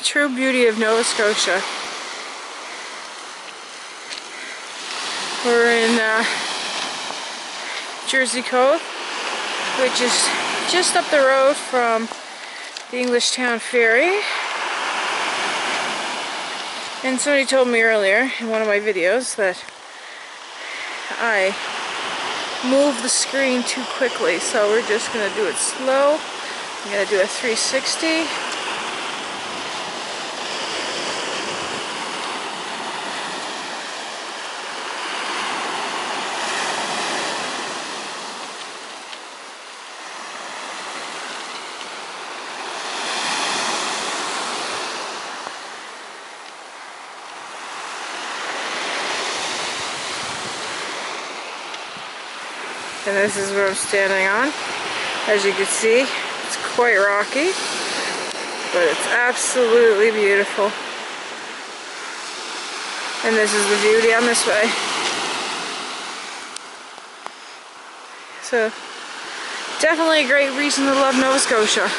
true beauty of Nova Scotia. We're in Jersey Cove, which is just up the road from the Englishtown Ferry. And somebody told me earlier in one of my videos that I move the screen too quickly, so we're just going to do it slow. I'm going to do a 360. And this is what I'm standing on. As you can see, it's quite rocky, but it's absolutely beautiful. And this is the view down this way. So, definitely a great reason to love Nova Scotia.